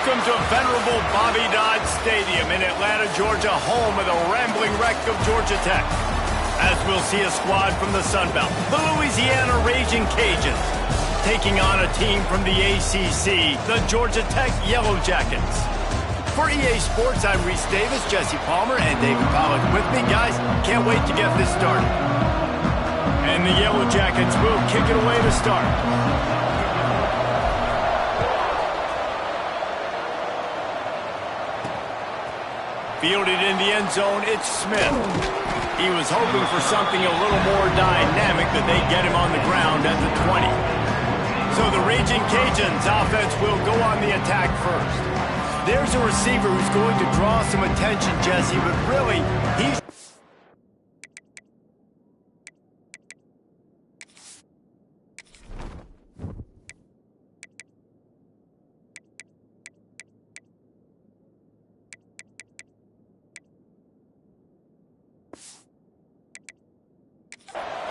Welcome to venerable Bobby Dodd Stadium in Atlanta, Georgia, home of the rambling wreck of Georgia Tech. As we'll see a squad from the Sun Belt, the Louisiana Raging Cajuns, taking on a team from the ACC, the Georgia Tech Yellow Jackets. For EA Sports, I'm Reese Davis, Jesse Palmer, and David Pollack with me. Guys, can't wait to get this started. And the Yellow Jackets will kick it away to start. Fielded in the end zone, it's Smith. He was hoping for something a little more dynamic, but they get him on the ground at the 20. So the Raging Cajuns offense will go on the attack first. There's a receiver who's going to draw some attention, Jesse, but really, he's...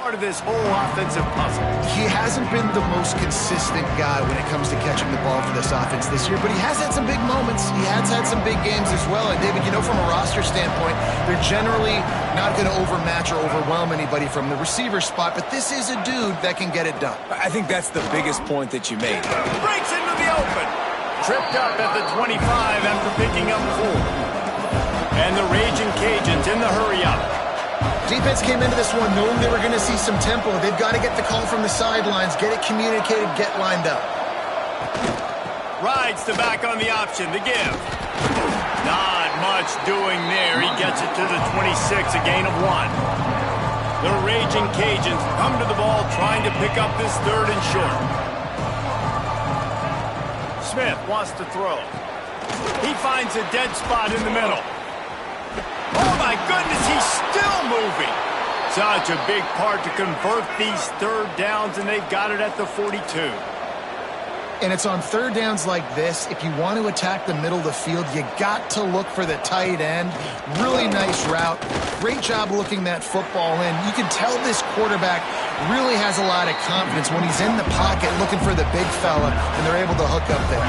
part of this whole offensive puzzle. He hasn't been the most consistent guy when it comes to catching the ball for this offense this year, but he has had some big moments. He has had some big games as well. And David, you know, from a roster standpoint, they're generally not going to overmatch or overwhelm anybody from the receiver spot, but this is a dude that can get it done. I think that's the biggest point that you made. Breaks into the open. Tripped up at the 25 after picking up 4. And the Raging Cajuns in the hurry-up. Defense came into this one knowing they were going to see some tempo. They've got to get the call from the sidelines, get it communicated, get lined up. Rides the back on the option, the give. Not much doing there. He gets it to the 26, a gain of 1. The Raging Cajuns come to the ball trying to pick up this 3rd and short. Smith wants to throw. He finds a dead spot in the middle. Oh, my goodness, he's still moving. Such a big part to convert these 3rd downs, and they've got it at the 42. And it's on 3rd downs like this. If you want to attack the middle of the field, you got to look for the tight end. Really nice route. Great job looking that football in. You can tell this quarterback really has a lot of confidence when he's in the pocket looking for the big fella, and they're able to hook up there.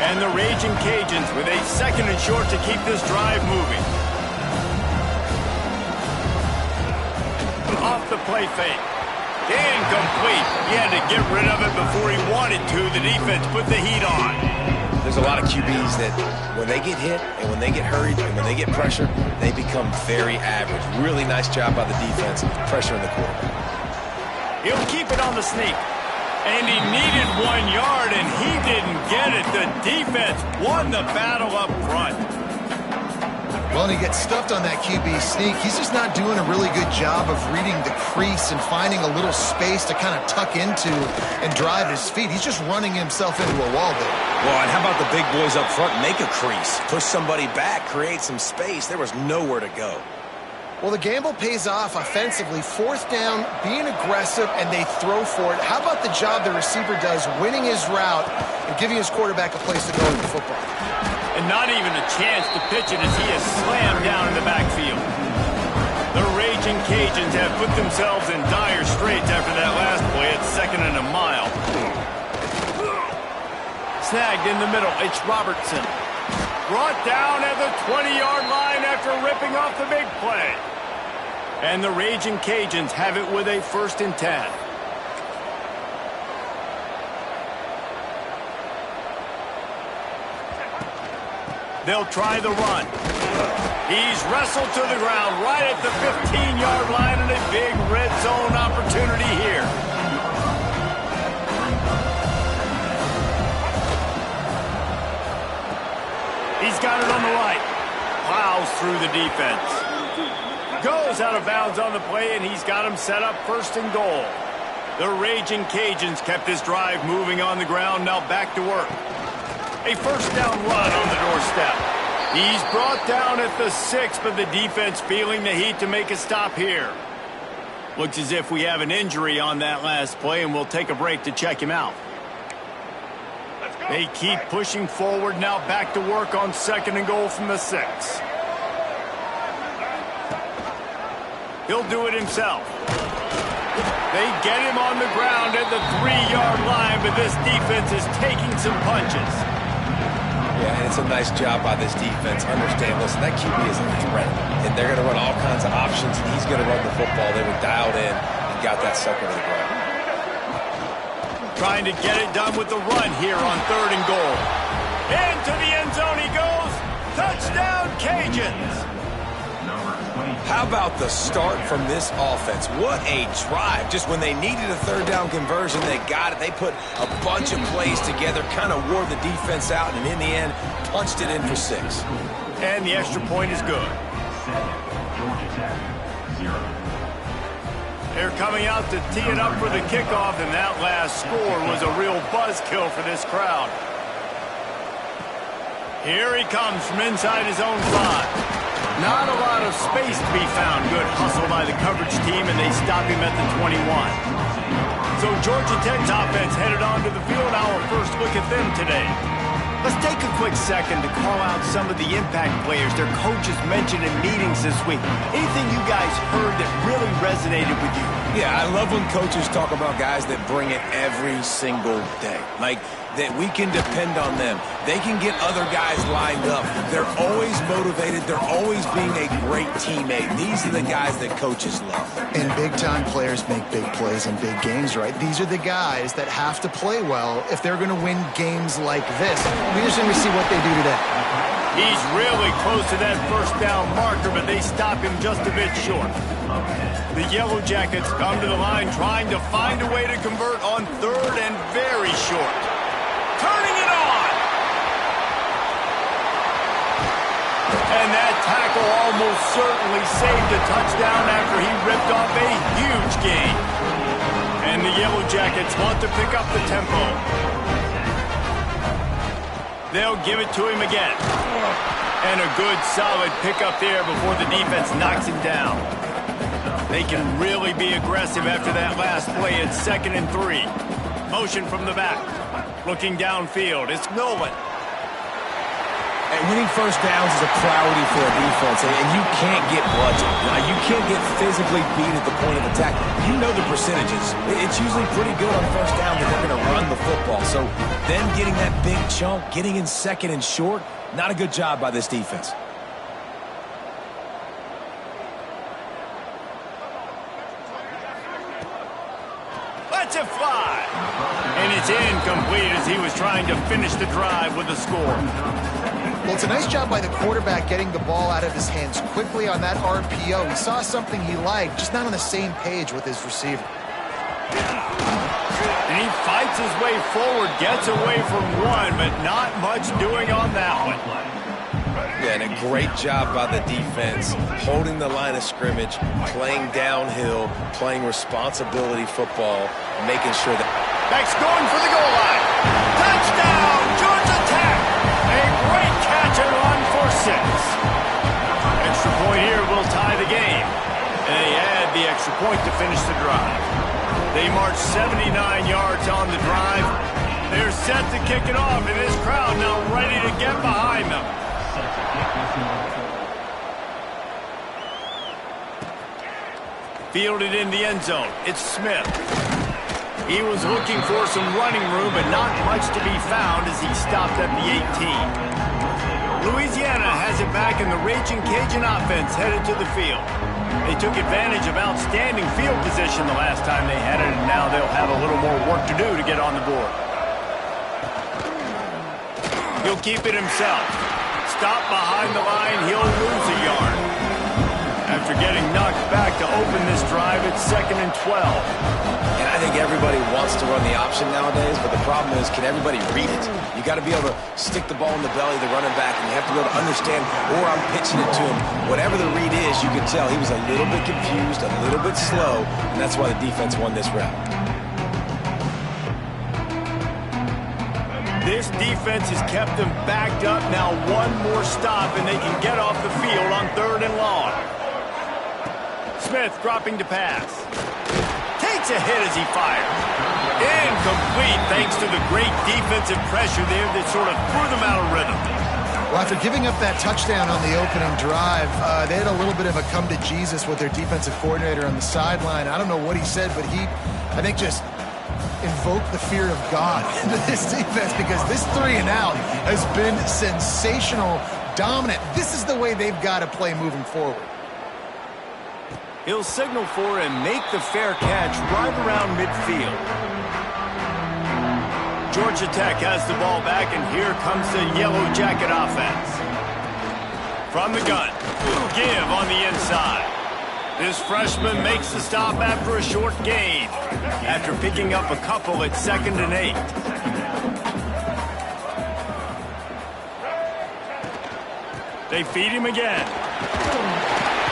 And the Raging Cajuns with a 2nd and short to keep this drive moving. Off the play fake. Incomplete. He had to get rid of it before he wanted to. The defense put the heat on. There's a lot of QBs that when they get hit and when they get hurried and when they get pressure, they become very average. Really nice job by the defense pressuring the quarterback. He'll keep it on the sneak. And he needed 1 yard, and he didn't get it. The defense won the battle up front. Well, and he gets stuffed on that QB sneak. He's just not doing a really good job of reading the crease and finding a little space to kind of tuck into and drive his feet. He's just running himself into a wall there. Well, and how about the big boys up front? Make a crease. Push somebody back. Create some space. There was nowhere to go. Well, the gamble pays off offensively. 4th down, being aggressive, and they throw for it. How about the job the receiver does winning his route and giving his quarterback a place to go in the football? And not even a chance to pitch it as he is slammed down in the backfield. The Raging Cajuns have put themselves in dire straits after that last play at 2nd and a mile. Snagged in the middle, it's Robertson. Brought down at the 20-yard line after ripping off the big play. And the Raging Cajuns have it with a 1st and 10. They'll try the run. He's wrestled to the ground right at the 15-yard line, and a big red zone opportunity here. He's got it on the right. Plows through the defense. Goes out of bounds on the play, and he's got him set up 1st and goal. The Raging Cajuns kept this drive moving on the ground. Now back to work. A 1st down run on the doorstep. He's brought down at the 6, but the defense feeling the heat to make a stop here. Looks as if we have an injury on that last play, and we'll take a break to check him out. They keep pushing forward, now back to work on 2nd and goal from the 6. He'll do it himself. They get him on the ground at the 3-yard line, but this defense is taking some punches. Yeah, and it's a nice job by this defense. Understand, listen, that QB is a threat, and they're going to run all kinds of options, and he's going to run the football. They were dialed in and got that sucker to the ground. Trying to get it done with the run here on 3rd and goal. Into the end zone he goes. Touchdown, Cajuns. How about the start from this offense? What a drive. Just when they needed a 3rd down conversion, they got it. They put a bunch of plays together, kind of wore the defense out, and in the end, punched it in for 6. And the extra point is good. They're coming out to tee it up for the kickoff, and that last score was a real buzzkill for this crowd. Here he comes from inside his own 5. Not a lot of space to be found. Good hustle by the coverage team, and they stop him at the 21. So Georgia Tech's offense headed onto the field. Our first look at them today. Let's take a quick second to call out some of the impact players their coaches mentioned in meetings this week. Anything you guys heard that really resonated with you? Yeah, I love when coaches talk about guys that bring it every single day. Like, that we can depend on them. They can get other guys lined up. They're always motivated. They're always being a great teammate. These are the guys that coaches love. And big-time players make big plays in big games, right? These are the guys that have to play well if they're going to win games like this. We just need to see what they do today. He's really close to that 1st down marker, but they stop him just a bit short. The Yellow Jackets come to the line trying to find a way to convert on 3rd and very short. Turning it on! And that tackle almost certainly saved a touchdown after he ripped off a huge gain. And the Yellow Jackets want to pick up the tempo. They'll give it to him again. And a good, solid pickup there before the defense knocks him down. They can really be aggressive after that last play at 2nd and 3. Motion from the back. Looking downfield, it's Nolan. And winning 1st downs is a priority for a defense, and you can't get bludgeoned. Now, you can't get physically beat at the point of attack. You know the percentages. It's usually pretty good on 1st down that they're going to run the football. So them getting that big chunk, getting in 2nd and short, not a good job by this defense. Let's it fly. And it's incomplete as he was trying to finish the drive with a score. Well, it's a nice job by the quarterback getting the ball out of his hands quickly on that RPO. He saw something he liked, just not on the same page with his receiver. And he fights his way forward, gets away from one, but not much doing on that one. Yeah, and a great job by the defense, holding the line of scrimmage, playing downhill, playing responsibility football, making sure that... Beck's going for the goal line. Touchdown, Georgia Tech! A great catch and run for 6. Extra point here will tie the game. And they add the extra point to finish the drive. They march 79 yards on the drive. They're set to kick it off, and this crowd now ready to get behind them. Fielded in the end zone. It's Smith. He was looking for some running room, but not much to be found as he stopped at the 18. Louisiana has it back, and the Raging Cajun offense headed to the field. They took advantage of outstanding field position the last time they had it, and now they'll have a little more work to do to get on the board. He'll keep it himself. Stop behind the line, he'll lose a yard. After getting knocked back to open this drive, it's 2nd and 12. And I think everybody wants to run the option nowadays, but the problem is, can everybody read it? You got to be able to stick the ball in the belly of the running back, and you have to be able to understand, or I'm pitching it to him. Whatever the read is, you can tell he was a little bit confused, a little bit slow, and that's why the defense won this round. This defense has kept them backed up. Now one more stop, and they can get off the field on 3rd and long. Smith dropping to pass. Takes a hit as he fires. Incomplete thanks to the great defensive pressure there that sort of threw them out of rhythm. Well, after giving up that touchdown on the opening drive, they had a little bit of a come to Jesus with their defensive coordinator on the sideline. I don't know what he said, but he, I think, just invoke the fear of God into this defense because this 3-and-out has been sensational, dominant. This is the way they've got to play moving forward. He'll signal for and make the fair catch right around midfield. Georgia Tech has the ball back, and here comes the Yellow Jacket offense. From the gun, give on the inside. This freshman makes the stop after a short gain, after picking up a couple at 2nd and 8. They feed him again.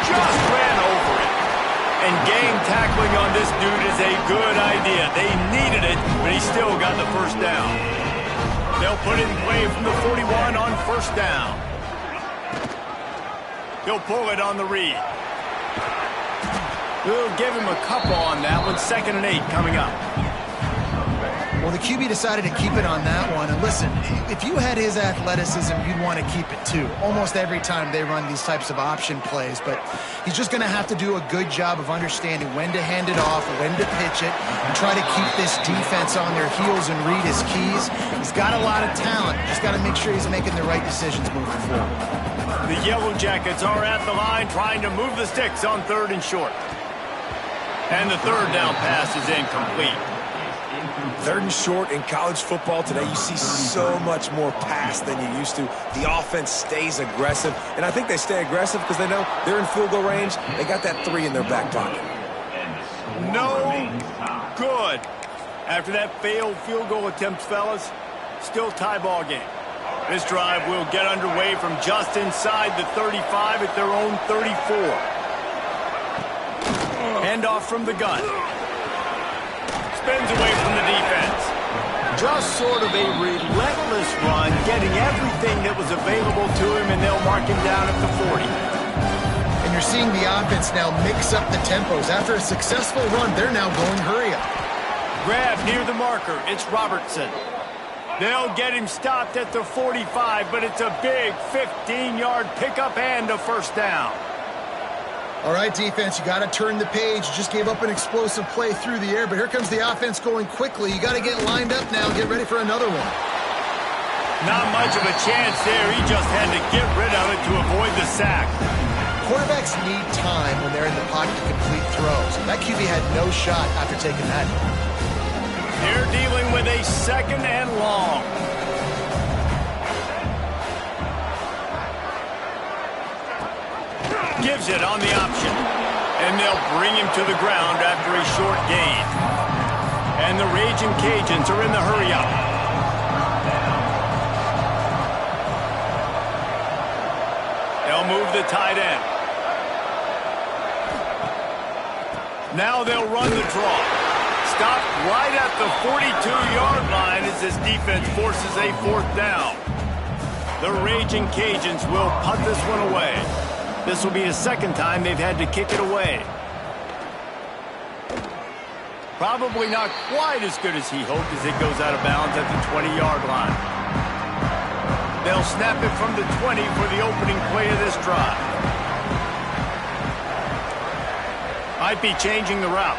Just ran over it. And game tackling on this dude is a good idea. They needed it, but he still got the first down. They'll put it in play from the 41 on 1st down. He'll pull it on the read. We'll give him a couple on that one. 2nd and 8 coming up. Well, the QB decided to keep it on that one. And listen, if you had his athleticism, you'd want to keep it too. Almost every time they run these types of option plays. But he's just going to have to do a good job of understanding when to hand it off, when to pitch it, and try to keep this defense on their heels and read his keys. He's got a lot of talent. Just got to make sure he's making the right decisions moving forward. The Yellow Jackets are at the line trying to move the sticks on 3rd and short. And the 3rd down pass is incomplete. 3rd and short in college football today, you see so much more pass than you used to. The offense stays aggressive, and I think they stay aggressive because they know they're in field goal range. They got that 3 in their back pocket. No good. After that failed field goal attempt, fellas, still tie ball game. This drive will get underway from just inside the 35 at their own 34. Handoff from the gun. Spins away from the defense. Just sort of a relentless run, getting everything that was available to him, and they'll mark him down at the 40. And you're seeing the offense now mix up the tempos. After a successful run, they're now going hurry up. Grab near the marker. It's Robertson. They'll get him stopped at the 45, but it's a big 15-yard pickup and a 1st down. All right, defense, you got to turn the page. You just gave up an explosive play through the air, but here comes the offense going quickly. You got to get lined up now and get ready for another one. Not much of a chance there. He just had to get rid of it to avoid the sack. Quarterbacks need time when they're in the pocket to complete throws. That QB had no shot after taking that. They're dealing with a 2nd and long. Gives it on the option. And they'll bring him to the ground after a short gain. And the Raging Cajuns are in the hurry-up. They'll move the tight end. Now they'll run the draw. Stopped right at the 42-yard line as this defense forces a 4th down. The Raging Cajuns will punt this one away. This will be the 2nd time they've had to kick it away. Probably not quite as good as he hoped as it goes out of bounds at the 20-yard line. They'll snap it from the 20 for the opening play of this drive. Might be changing the route.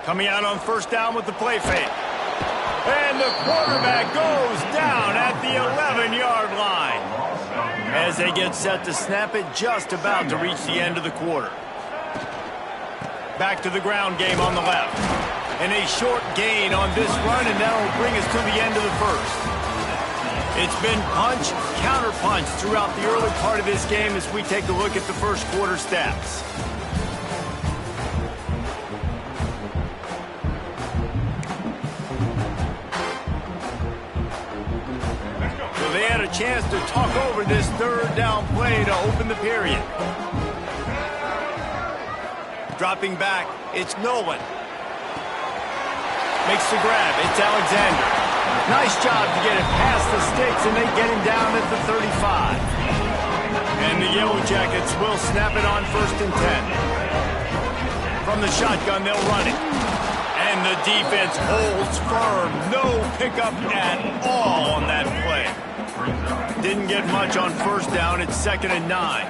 Coming out on 1st down with the play fake. And the quarterback goes down at the 11-yard line. As they get set to snap it, just about to reach the end of the quarter. Back to the ground game on the left. And a short gain on this run, and that'll bring us to the end of the 1st. It's been punch, counter punch throughout the early part of this game as we take a look at the 1st quarter stats. They had a chance to talk over this 3rd down play to open the period. Dropping back, it's Nolan. Makes the grab, it's Alexander. Nice job to get it past the sticks, and they get him down at the 35. And the Yellow Jackets will snap it on 1st and 10. From the shotgun, they'll run it. And the defense holds firm. No pickup at all on that play. Didn't get much on first down. It's 2nd and 9.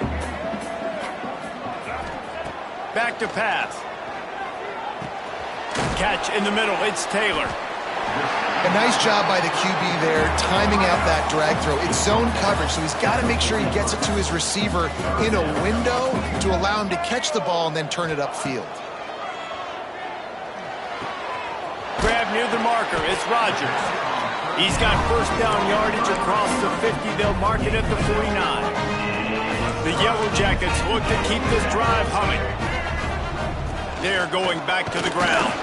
Back to pass. Catch in the middle. It's Taylor. A nice job by the QB there, timing out that drag throw. It's zone coverage, so he's got to make sure he gets it to his receiver in a window to allow him to catch the ball and then turn it upfield. Grab near the marker. It's Rodgers. He's got first down yardage across the 50. They'll mark it at the 49. The Yellow Jackets look to keep this drive humming. They're going back to the ground.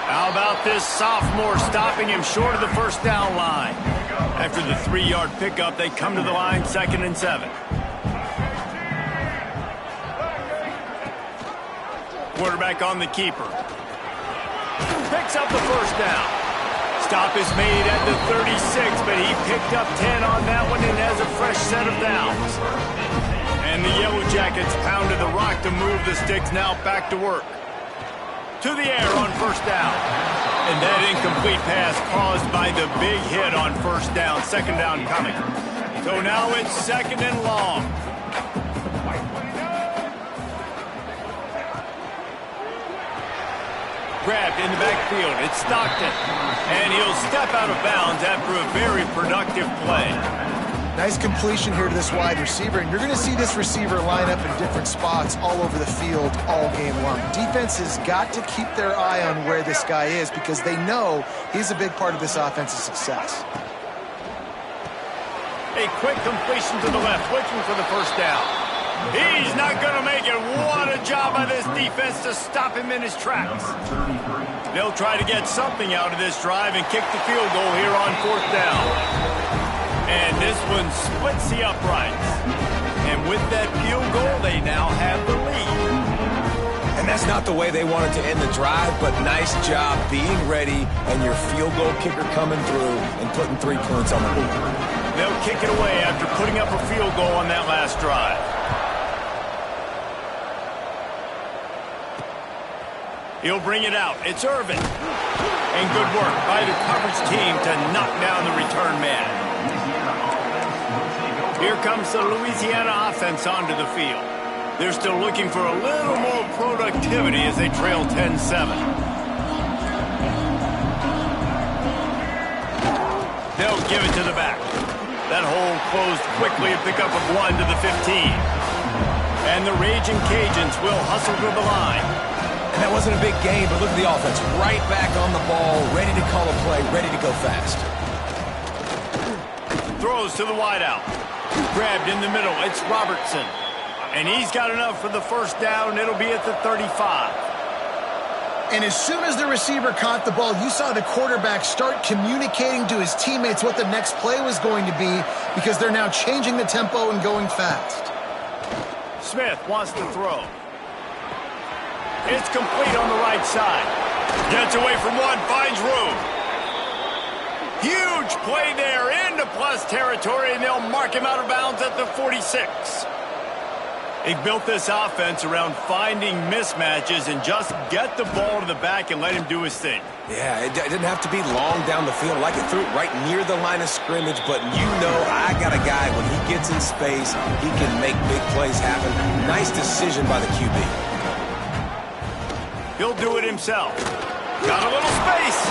How about this sophomore stopping him short of the first down line? After the 3-yard pickup, they come to the line 2nd and 7. Quarterback on the keeper. Picks up the first down. Stop is made at the 36, but he picked up 10 on that one and has a fresh set of downs. And the Yellow Jackets pounded the rock to move the sticks, now back to work. To the air on first down. And that incomplete pass caused by the big hit on first down. 2nd down coming. So now it's 2nd and long. Grabbed in the backfield. It's Stockton. And he'll step out of bounds after a very productive play. Nice completion here to this wide receiver, and you're going to see this receiver line up in different spots all over the field all game long. Defense has got to keep their eye on where this guy is because they know he's a big part of this offense's success. A quick completion to the left, looking for the first down. He's not going to make it. What a job by this defense to stop him in his tracks. They'll try to get something out of this drive and kick the field goal here on 4th down. And this one splits the uprights. And with that field goal, they now have the lead. And that's not the way they wanted to end the drive, but nice job being ready and your field goal kicker coming through and putting 3 points on the board. They'll kick it away after putting up a field goal on that last drive. He'll bring it out. It's Irvin. And good work by the coverage team to knock down the return man. Here comes the Louisiana offense onto the field. They're still looking for a little more productivity as they trail 10-7. They'll give it to the back. That hole closed quickly, a pickup of 1 to the 15. And the Raging Cajuns will hustle to the line. And that wasn't a big game, but look at the offense. Right back on the ball, ready to call a play, ready to go fast. Throws to the wideout. Grabbed in the middle. It's Robertson. And he's got enough for the first down. It'll be at the 35. And as soon as the receiver caught the ball, you saw the quarterback start communicating to his teammates what the next play was going to be because they're now changing the tempo and going fast. Smith wants to throw. It's complete on the right side. Gets away from one, finds room. Huge play there into plus territory, and they'll mark him out of bounds at the 46. They built this offense around finding mismatches and just get the ball to the back and let him do his thing. Yeah, it didn't have to be long down the field. Like it threw it right near the line of scrimmage, but you know I got a guy, when he gets in space, he can make big plays happen. Nice decision by the QB. He'll do it himself. Got a little space.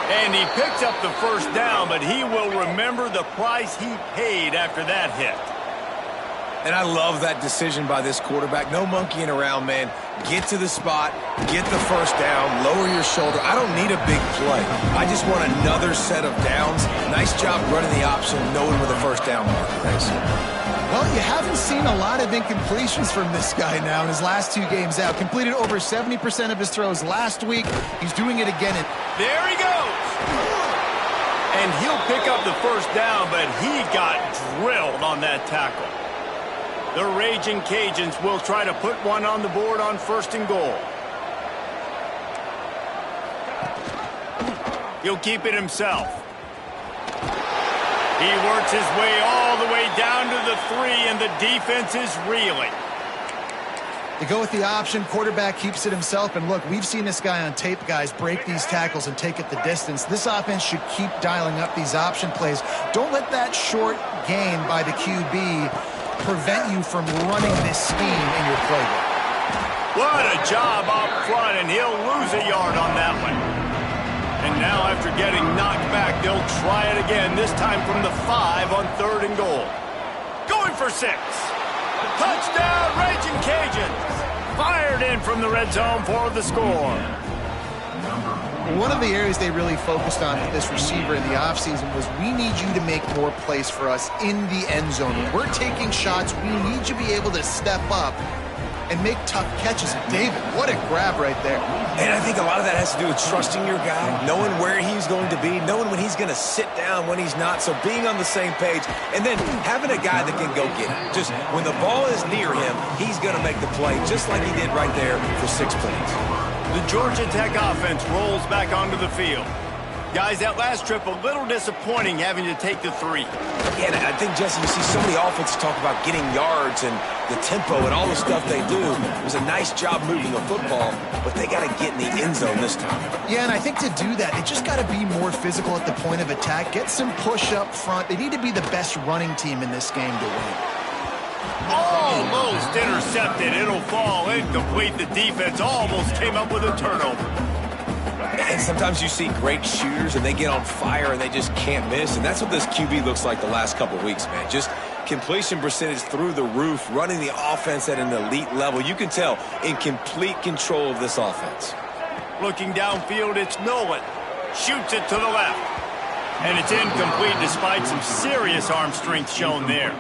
And he picks up the first down, but he will remember the price he paid after that hit. And I love that decision by this quarterback. No monkeying around, man. Get to the spot, get the first down, lower your shoulder. I don't need a big play. I just want another set of downs. Nice job running the option, knowing where the first down marker is. Well, you haven't seen a lot of incompletions from this guy now in his last 2 games out. Completed over 70% of his throws last week. He's doing it again. There he goes. And he'll pick up the first down, but he got drilled on that tackle. The Raging Cajuns will try to put one on the board on 1st and goal. He'll keep it himself. He works his way all the way down to the 3, and the defense is reeling. They go with the option. Quarterback keeps it himself. And look, we've seen this guy on tape, guys, break these tackles and take it the distance. This offense should keep dialing up these option plays. Don't let that short gain by the QB prevent you from running this scheme in your playbook. What a job up front, and he'll lose a yard on that one. And now after getting knocked back, they'll try it again, this time from the 5 on 3rd and goal. Going for 6. Touchdown, Raging Cajuns. Fired in from the red zone for the score. One of the areas they really focused on with this receiver in the offseason was we need you to make more plays for us in the end zone. When we're taking shots, we need you to be able to step up and make tough catches. And David, what a grab right there. And I think a lot of that has to do with trusting your guy, knowing where he's going to be, knowing when he's going to sit down, when he's not, so being on the same page, and then having a guy that can go get it. Just when the ball is near him, he's going to make the play, just like he did right there for 6 points. The Georgia Tech offense rolls back onto the field. Guys, that last trip, a little disappointing having to take the 3. Yeah, and I think, Jesse, you see so many offenses talk about getting yards and the tempo and all the stuff they do. It was a nice job moving the football, but they got to get in the end zone this time. Yeah, and I think to do that, they just got to be more physical at the point of attack, get some push up front. They need to be the best running team in this game to win. Almost intercepted. It'll fall incomplete. The defense almost came up with a turnover. And sometimes you see great shooters and they get on fire and they just can't miss. And that's what this QB looks like the last couple weeks, man. Just completion percentage through the roof, running the offense at an elite level. You can tell in complete control of this offense. Looking downfield, it's Nolan. Shoots it to the left. And it's incomplete despite some serious arm strength shown there.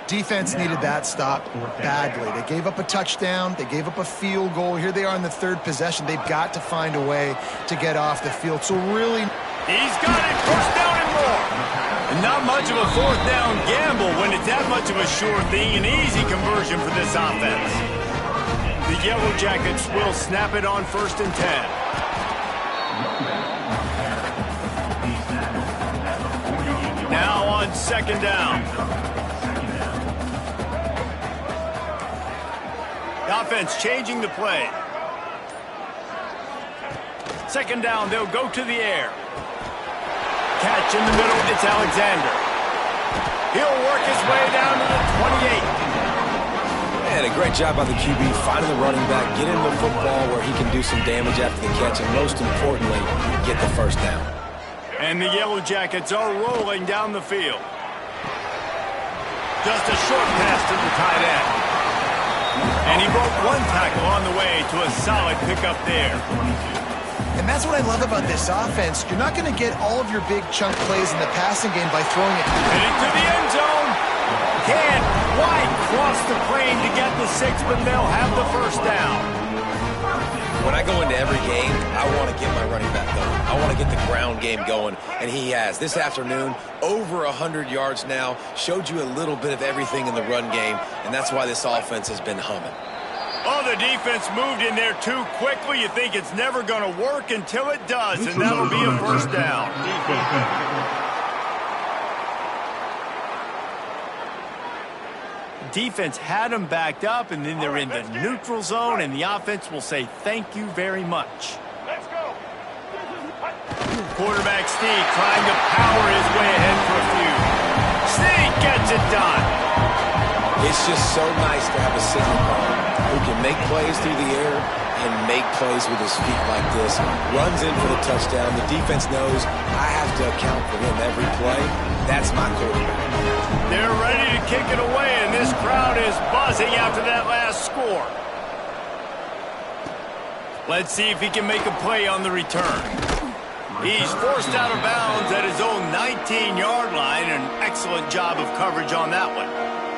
Defense needed that stop badly. They gave up a touchdown. They gave up a field goal. Here they are in the 3rd possession. They've got to find a way to get off the field. So really... He's got it. 1st down and more. And not much of a 4th down gamble when it's that much of a sure thing. An easy conversion for this offense. The Yellow Jackets will snap it on 1st and 10. Now on 2nd down. The offense changing the play. 2nd down, they'll go to the air. Catch in the middle, it's Alexander. He'll work his way down to the 28. And a great job by the QB, finding the running back, get him the football where he can do some damage after the catch, and most importantly, get the 1st down. And the Yellow Jackets are rolling down the field. Just a short pass to the tight end. And he broke 1 tackle on the way to a solid pickup there. And that's what I love about this offense. You're not going to get all of your big chunk plays in the passing game by throwing it. And into the end zone. Can't quite cross the plane to get the 6, but they'll have the 1st down. When I go into every game, I want to get my running back going. I want to get the ground game going, and he has. This afternoon, over 100 yards now, showed you a little bit of everything in the run game, and that's why this offense has been humming. Oh, the defense moved in there too quickly. You think it's never going to work until it does, and that'll be a 1st down. Defense had them backed up, and then they're in the neutral zone, and the offense will say thank you very much. Let's go. Quarterback Steve trying to power his way ahead for a few. Steve gets it done. It's just so nice to have a signal caller who can make plays through the air and make plays with his feet like this. Runs in for the touchdown. The defense knows I have to account for him every play. That's my quarterback. They're ready to kick it away, and this crowd is buzzing after that last score. Let's see if he can make a play on the return. He's forced out of bounds at his own 19-yard line. An excellent job of coverage on that one.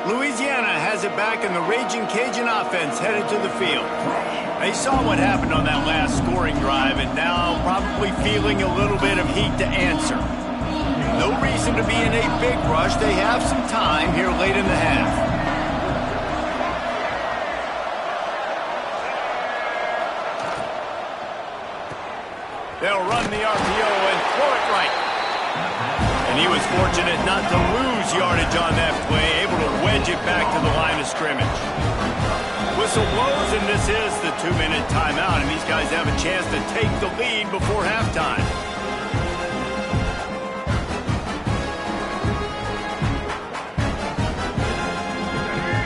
Louisiana has it back, and the Raging Cajun offense headed to the field. They saw what happened on that last scoring drive, and now probably feeling a little bit of heat to answer. No reason to be in a big rush. They have some time here late in the half. They'll run the RPO and throw it right. And he was fortunate not to lose yardage on that play, able to wedge it back to the line of scrimmage. With whistle blows, and this is the 2-minute timeout, and these guys have a chance to take the lead before halftime.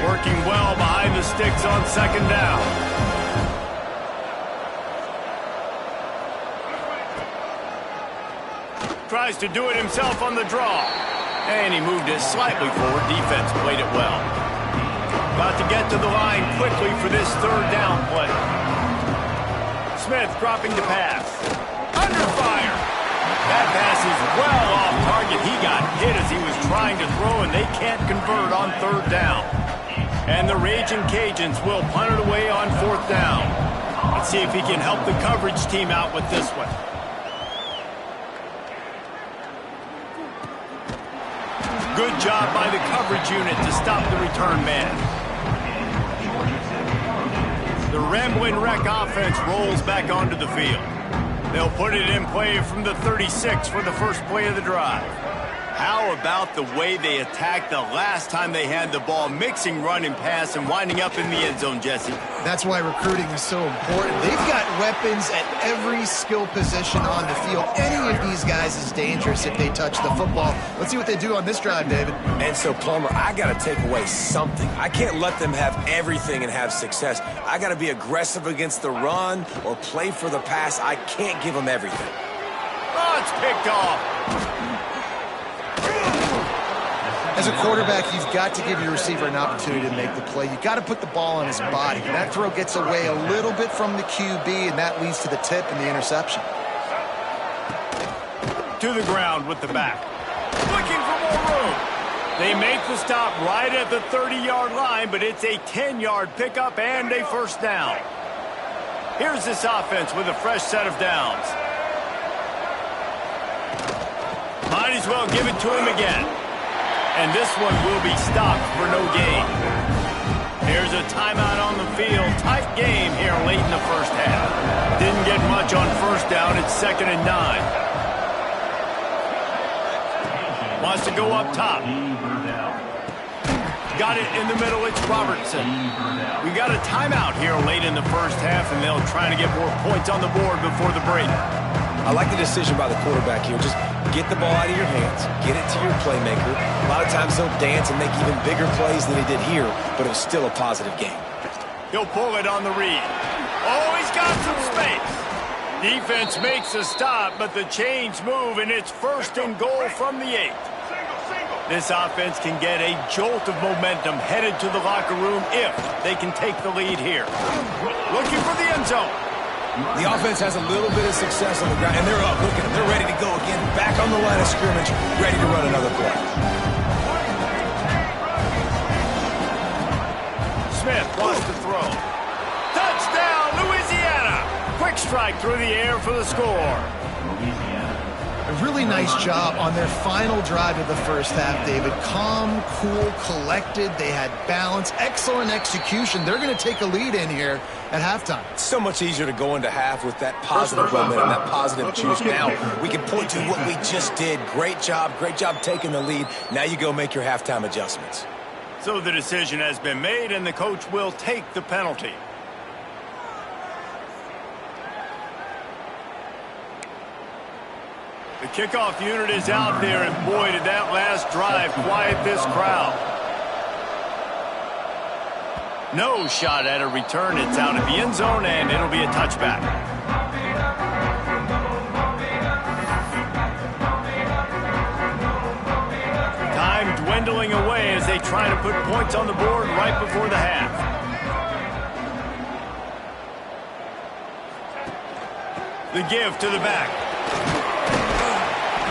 Working well behind the sticks on second down. Tries to do it himself on the draw. And he moved it slightly forward. Defense played it well. Got to get to the line quickly for this third down play. Smith dropping the pass. Under fire. That pass is well off target. He got hit as he was trying to throw, and they can't convert on third down. And the Raging Cajuns will punt it away on fourth down. Let's see if he can help the coverage team out with this one. Good job by the coverage unit to stop the return man. The Ramblin' Wreck offense rolls back onto the field. They'll put it in play from the 36 for the first play of the drive. How about the way they attacked the last time they had the ball, mixing run and pass and winding up in the end zone, Jesse? That's why recruiting is so important. They've got weapons at every skill position on the field. Any of these guys is dangerous if they touch the football. Let's see what they do on this drive, David. And so, Plummer, I got to take away something. I can't let them have everything and have success. I got to be aggressive against the run or play for the pass. I can't give them everything. Oh, it's picked off. As a quarterback, you've got to give your receiver an opportunity to make the play. You've got to put the ball on his body. And that throw gets away a little bit from the QB, and that leads to the tip and the interception. To the ground with the back. Looking for more room. They make the stop right at the 30-yard line, but it's a 10-yard pickup and a first down. Here's this offense with a fresh set of downs. Might as well give it to him again. And this one will be stopped for no gain. Here's a timeout on the field. Tight game here late in the first half. Didn't get much on first down. It's 2nd and 9. Wants to go up top. Got it in the middle. It's Robertson. We got a timeout here late in the first half, and they'll try to get more points on the board before the break. I like the decision by the quarterback here. Just get the ball out of your hands, get it to your playmaker. A lot of times he'll dance and make even bigger plays than he did here, but it was still a positive game. He'll pull it on the read. Oh, he's got some space. Defense makes a stop, but the chains move, and it's 1st and goal from the 8. This offense can get a jolt of momentum headed to the locker room if they can take the lead here. Looking for the end zone. The offense has a little bit of success on the ground, and they're up. Look at them. They're ready to go again. Back on the line of scrimmage, ready to run another play. Smith wants to throw. Touchdown, Louisiana! Quick strike through the air for the score. A really nice job on their final drive of the first half, David. Calm, cool, collected. They had balance, excellent execution. They're going to take a lead in here at halftime. It's so much easier to go into half with that positive momentum, that positive juice. Now we can point to what we just did. Great job taking the lead. Now you go make your halftime adjustments. So the decision has been made, and the coach will take the penalty. The kickoff unit is out there, and boy, did that last drive quiet this crowd. No shot at a return. It's out of the end zone, and it'll be a touchback. Time dwindling away as they try to put points on the board right before the half. The give to the back.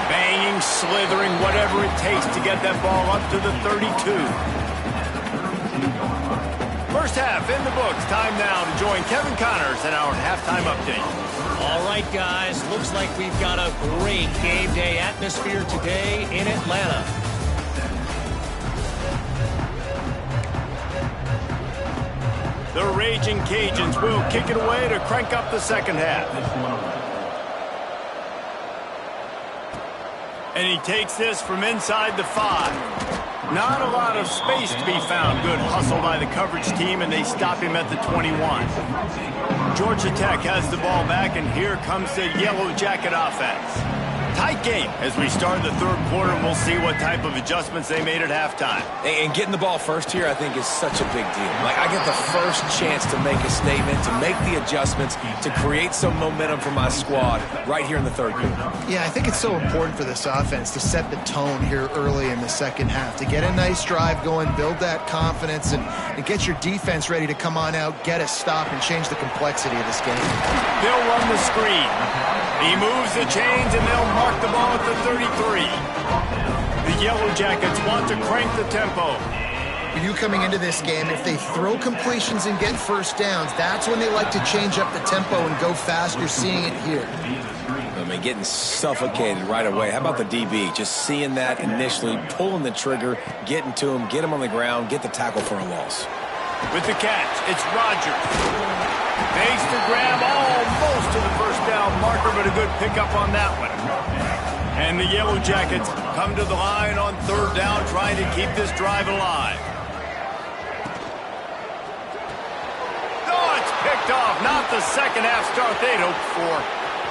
Banging, slithering, whatever it takes to get that ball up to the 32. First half in the books. Time now to join Kevin Connors in our halftime update. All right, guys. Looks like we've got a great game day atmosphere today in Atlanta. The Raging Cajuns will kick it away to crank up the second half. And he takes this from inside the 5. Not a lot of space to be found. Good hustle by the coverage team, and they stop him at the 21. Georgia Tech has the ball back, and here comes the Yellow Jacket offense. Tight game as we start the third quarter, and we'll see what type of adjustments they made at halftime. And getting the ball first here, I think, is such a big deal. Like, I get the first chance to make a statement, to make the adjustments, to create some momentum for my squad right here in the third quarter. Yeah, I think it's so important for this offense to set the tone here early in the second half, to get a nice drive going, build that confidence, and get your defense ready to come on out, get a stop, and change the complexity of this game. They'll run the screen. He moves the chains, and they'll mark the ball at the 33. The Yellow Jackets want to crank the tempo. For you coming into this game, if they throw completions and get first downs, that's when they like to change up the tempo and go fast. You're seeing it here. I mean, getting suffocated right away. How about the DB? Just seeing that initially, pulling the trigger, getting to him, get him on the ground, get the tackle for a loss. With the catch, it's Rogers. Makes the grab almost to the first down marker, but a good pickup on that one. And the Yellow Jackets come to the line on third down, trying to keep this drive alive. Oh, it's picked off. Not the second half start they'd hoped for.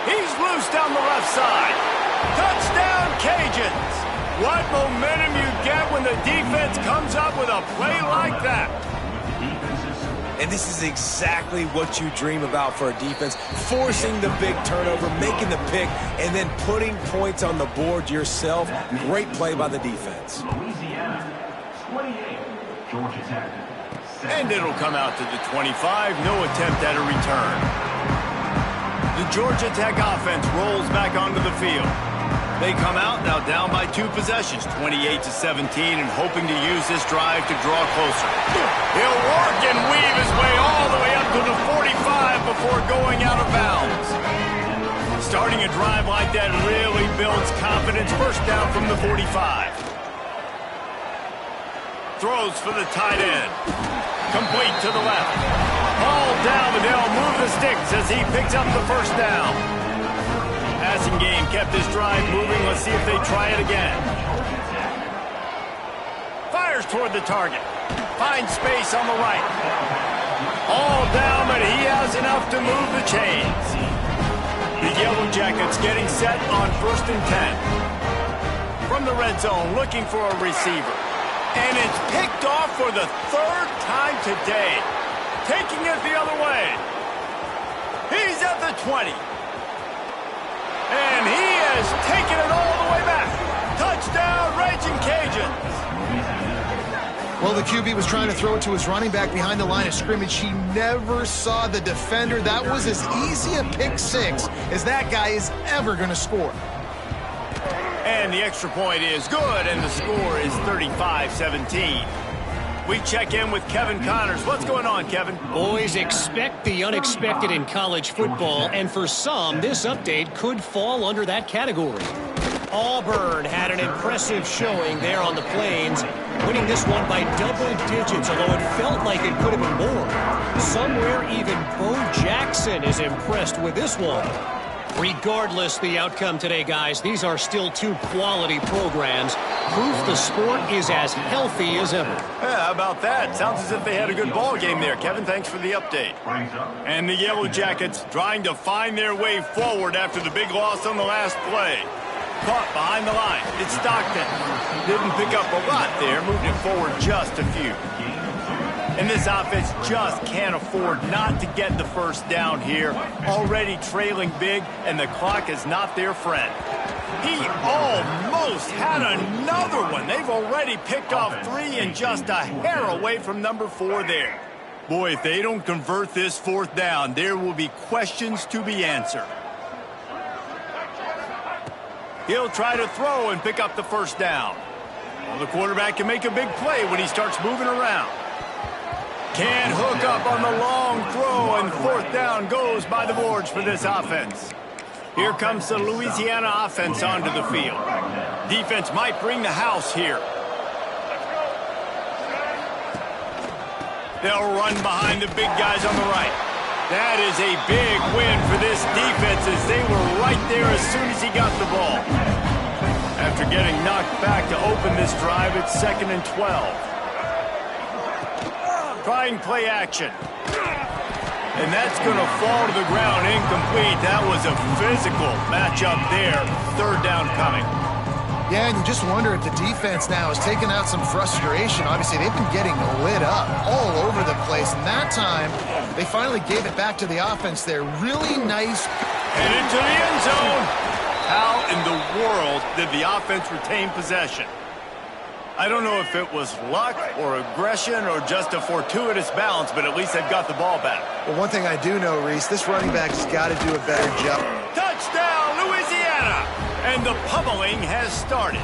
He's loose down the left side. Touchdown, Cajuns. What momentum you get when the defense comes up with a play like that. And this is exactly what you dream about for a defense, forcing the big turnover, making the pick, and then putting points on the board yourself. Great play by the defense. Louisiana, 28, Georgia Tech. And it'll come out to the 25. No attempt at a return. The Georgia Tech offense rolls back onto the field. They come out now down by 2 possessions, 28-17, and hoping to use this drive to draw closer. He'll work and weave his way all the way up to the 45 before going out of bounds. Starting a drive like that really builds confidence. First down from the 45. Throws for the tight end. Complete to the left. Ball down, but they'll move the sticks as he picks up the first down. Passing game kept this drive moving. Let's see if they try it again. Fires toward the target. Finds space on the right. All down, but he has enough to move the chains. The Yellow Jackets getting set on 1st and 10. From the red zone, looking for a receiver. And it's picked off for the 3rd time today. Taking it the other way. He's at the 20. And he has taken it all the way back. Touchdown, Raging Cajuns. Well, the QB was trying to throw it to his running back behind the line of scrimmage. He never saw the defender. That was as easy a pick six as that guy is ever going to score. And the extra point is good, and the score is 35-17. We check in with Kevin Connors. What's going on, Kevin? Boys, expect the unexpected in college football, and for some, this update could fall under that category. Auburn had an impressive showing there on the Plains, winning this one by double digits, although it felt like it could have been more. Somewhere even Bo Jackson is impressed with this one. Regardless the outcome today, guys, these are still 2 quality programs. Proof the sport is as healthy as ever. Yeah, how about that? Sounds as if they had a good ball game there. Kevin, thanks for the update. And the Yellow Jackets trying to find their way forward after the big loss on the last play. Caught behind the line. It's Stockton. Didn't pick up a lot there, moved it forward just a few. And this offense just can't afford not to get the first down here. Already trailing big, and the clock is not their friend. He almost had another one. They've already picked off 3 and just a hair away from number 4 there. Boy, if they don't convert this 4th down, there will be questions to be answered. He'll try to throw and pick up the first down. Well, the quarterback can make a big play when he starts moving around. Can't hook up on the long throw, and 4th down goes by the boards for this offense. Here comes the Louisiana offense onto the field. Defense might bring the house here. They'll run behind the big guys on the right. That is a big win for this defense as they were right there as soon as he got the ball. Have after getting knocked back to open this drive. It's 2nd and 12. Trying play action. And that's going to fall to the ground incomplete. That was a physical matchup there. 3rd down coming. Yeah, and you just wonder if the defense now is taking out some frustration. Obviously, they've been getting lit up all over the place. And that time, they finally gave it back to the offense there. Really nice. And into the end zone. How in the world did the offense retain possession? I don't know if it was luck or aggression or just a fortuitous bounce, but at least they've got the ball back. Well, one thing I do know, Reese, this running back's got to do a better job. Touchdown, Louisiana! And the pummeling has started.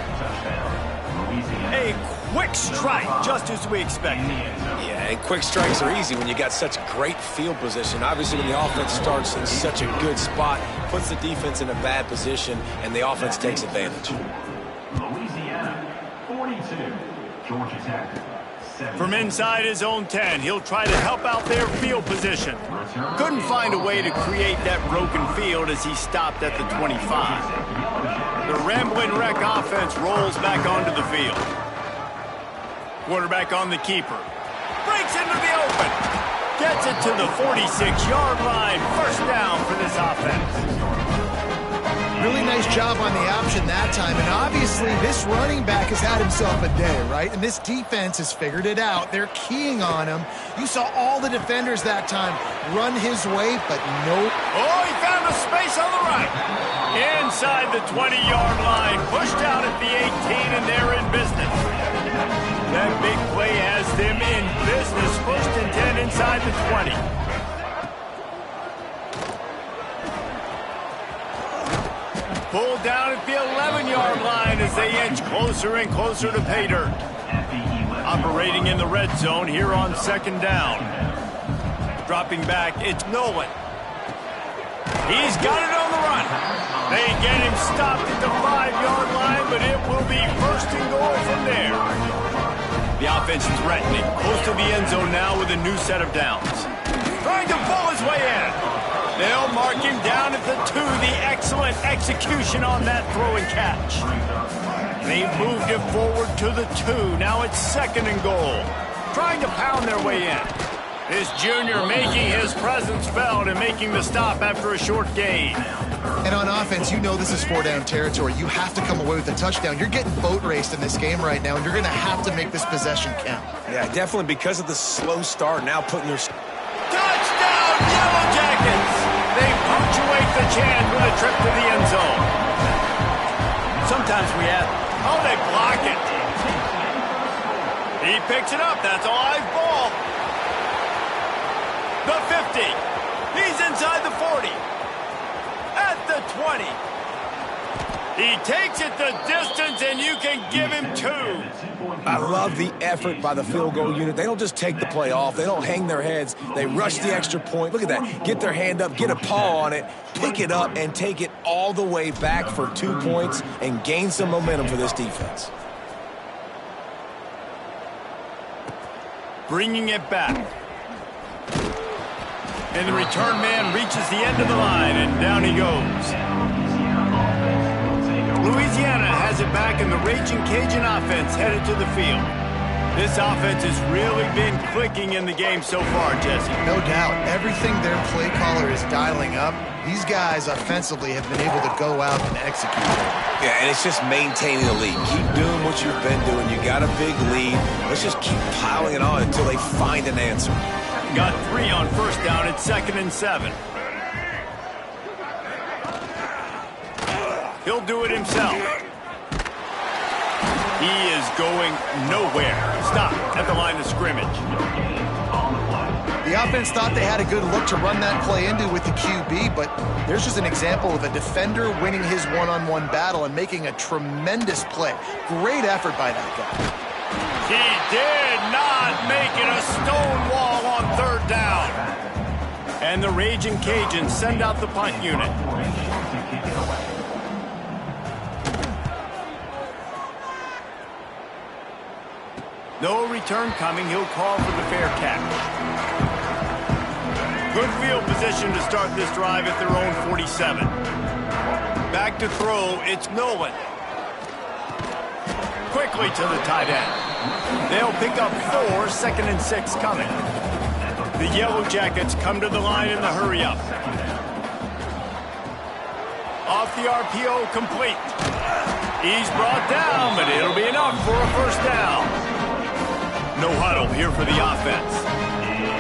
A quick strike, just as we expected. Yeah, and quick strikes are easy when you got such great field position. Obviously, when the offense starts in such a good spot, puts the defense in a bad position, and the offense takes advantage. Louisiana, 42. Georgia Tech, 7. From inside his own 10, he'll try to help out their field position. Couldn't find a way to create that broken field as he stopped at the 25. The Ramblin' Wreck offense rolls back onto the field. Quarterback on the keeper. Breaks into the open. Gets it to the 46-yard line. 1st down for this offense. Really nice job on the option that time. And obviously, this running back has had himself a day, right? And this defense has figured it out. They're keying on him. You saw all the defenders that time run his way, but nope. Oh, he found a space on the right. Inside the 20-yard line. Pushed out at the 18, and they're in business. That big play has them in business. 1st and 10 inside the 20. Pulled down at the 11-yard line as they inch closer and closer to pay dirt. Operating in the red zone here on 2nd down. Dropping back, it's Nolan. He's got it on the run. They get him stopped at the 5-yard line, but it will be 1st and goal from there. The offense threatening, close to the end zone now with a new set of downs. Trying to pull his way in. They'll mark him down at the 2. The excellent execution on that throw and catch. They moved it forward to the 2. Now it's 2nd and goal. Trying to pound their way in. This junior making his presence felt and making the stop after a short gain. And on offense, you know this is 4-down territory. You have to come away with a touchdown. You're getting boat raced in this game right now, and you're going to have to make this possession count. Yeah, definitely because of the slow start, now putting their... Touchdown, Yellow Jackets! They punctuate the chant with a trip to the end zone. Sometimes we have... Oh, they block it. He picks it up. That's a live ball. The 50. He's inside the 40. At the 20. He takes it the distance, and you can give him 2. I love the effort by the field goal unit. They don't just take the play off. They don't hang their heads. They rush the extra point. Look at that. Get their hand up, get a paw on it, pick it up, and take it all the way back for 2 points and gain some momentum for this defense. Bringing it back. And the return man reaches the end of the line, and down he goes. Louisiana has it back, and the Raging Cajun offense headed to the field. This offense has really been clicking in the game so far, Jesse. No doubt. Everything their play caller is dialing up, these guys offensively have been able to go out and execute. Yeah, and it's just maintaining the lead. Keep doing what you've been doing. You got a big lead. Let's just keep piling it on until they find an answer. Got 3 on 1st down. It's 2nd and 7. He'll do it himself. He is going nowhere. Stop at the line of scrimmage. The offense thought they had a good look to run that play into with the QB, but there's just an example of a defender winning his one-on-one battle and making a tremendous play. Great effort by that guy. He did not make it a stone wall on 3rd down. And the Raging Cajuns send out the punt unit. No return coming. He'll call for the fair catch. Good field position to start this drive at their own 47. Back to throw. It's Nolan. quickly to the tight end. They'll pick up 4, 2nd and 6 coming. The Yellow Jackets come to the line in the hurry-up. Off the RPO, complete. He's brought down, but it'll be enough for a first down. No huddle here for the offense.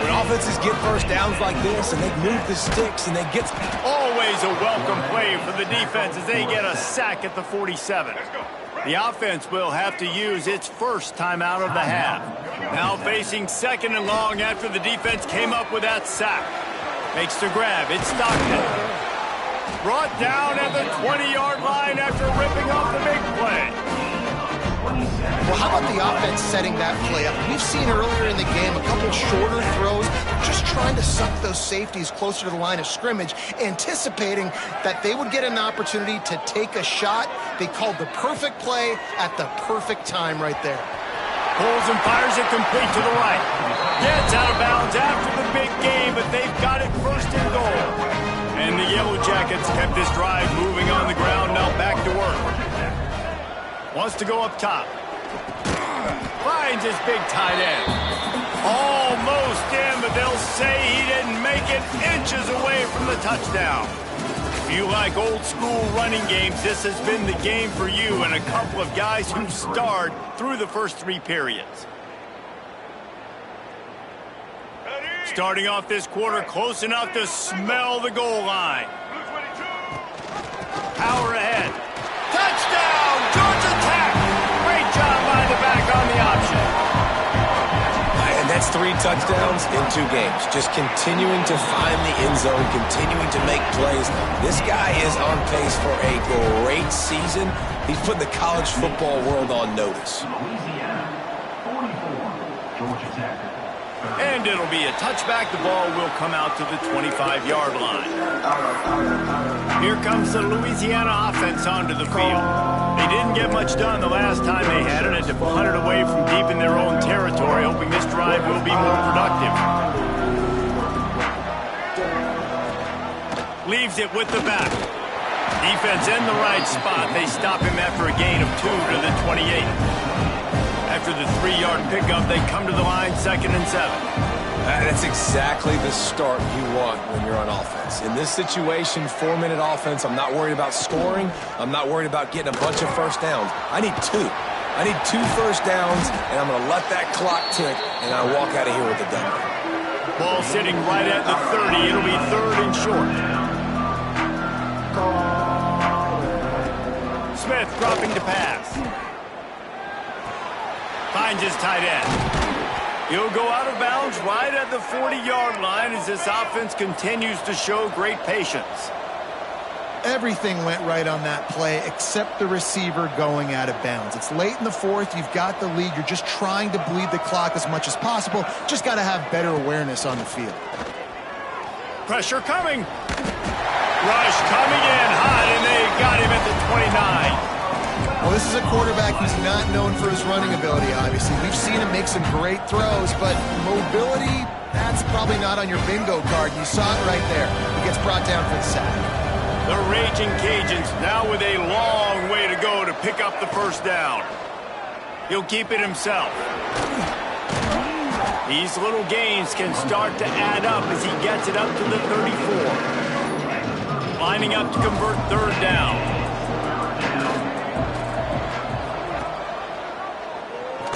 When offenses get first downs like this and they move the sticks and they get... Always a welcome play for the defense as they get a sack at the 47. The offense will have to use its first timeout of the half. Now facing 2nd and long after the defense came up with that sack. Makes the grab. It's Stockton. Brought down at the 20-yard line after ripping off the big play. Well, how about the offense setting that play up? We've seen earlier in the game a couple shorter throws, just trying to suck those safeties closer to the line of scrimmage, anticipating that they would get an opportunity to take a shot. They called the perfect play at the perfect time right there. Pulls and fires it complete to the right. Gets out of bounds after the big game, but they've got it first and goal. And the Yellow Jackets kept this drive moving on the ground, now back to work. Wants to go up top. Finds his big tight end. Almost in, but they'll say he didn't make it, inches away from the touchdown. If you like old school running games, this has been the game for you and a couple of guys who starred through the first 3 periods. Starting off this quarter close enough to smell the goal line. Power ahead. Touchdown, Georgia Tech! Great job by the back on the option. And that's 3 touchdowns in 2 games. Just continuing to find the end zone, continuing to make plays. This guy is on pace for a great season. He's putting the college football world on notice. Louisiana, 44, Georgia Tech. And it'll be a touchback. The ball will come out to the 25-yard line. Here comes the Louisiana offense onto the field. They didn't get much done the last time they had it, and to punt it away from deep in their own territory, hoping this drive will be more productive. Leaves it with the back. Defense in the right spot. They stop him after a gain of 2 to the 28. After the 3-yard pickup, they come to the line 2nd and 7. That's exactly the start you want when you're on offense. In this situation, 4-minute offense, I'm not worried about scoring. I'm not worried about getting a bunch of first downs. I need 2. I need 2 first downs, and I'm going to let that clock tick, and I walk out of here with the W. Ball sitting right at the 30. It'll be 3rd and short. Smith dropping to pass. Finds his tight end. He'll go out of bounds right at the 40-yard line as this offense continues to show great patience. Everything went right on that play except the receiver going out of bounds. It's late in the 4th. You've got the lead. You're just trying to bleed the clock as much as possible. Just got to have better awareness on the field. Pressure coming. Rush coming in hot, and they got him at the 29. Well, this is a quarterback who's not known for his running ability, obviously. We've seen him make some great throws, but mobility, that's probably not on your bingo card. You saw it right there. He gets brought down for the sack. The Raging Cajuns now with a long way to go to pick up the first down. He'll keep it himself. These little gains can start to add up as he gets it up to the 34. Lining up to convert 3rd down.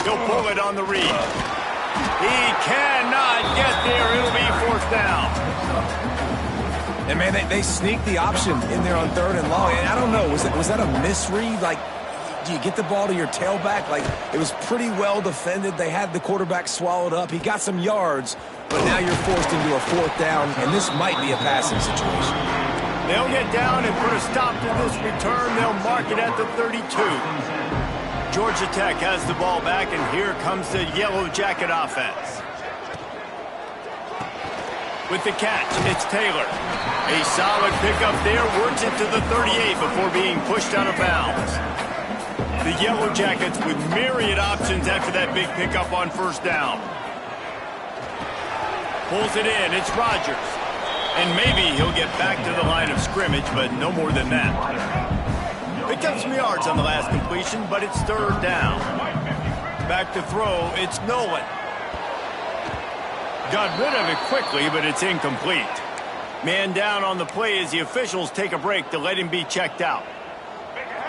He'll pull it on the read. He cannot get there. It'll be 4th down. And, man, they sneaked the option in there on 3rd and long. And I don't know, was that a misread? Like, do you get the ball to your tailback? Like, it was pretty well defended. They had the quarterback swallowed up. He got some yards, but now you're forced into a 4th down, and this might be a passing situation. They'll get down and put a stop to this return. They'll mark it at the 32. Georgia Tech has the ball back, and here comes the Yellow Jacket offense. With the catch, it's Taylor. A solid pickup there, works it to the 38 before being pushed out of bounds. The Yellow Jackets with myriad options after that big pickup on 1st down. Pulls it in, it's Rogers. And maybe he'll get back to the line of scrimmage, but no more than that. Picked up some yards on the last completion, but it's third down. Back to throw, it's Nolan. Got rid of it quickly, but it's incomplete. Man down on the play as the officials take a break to let him be checked out.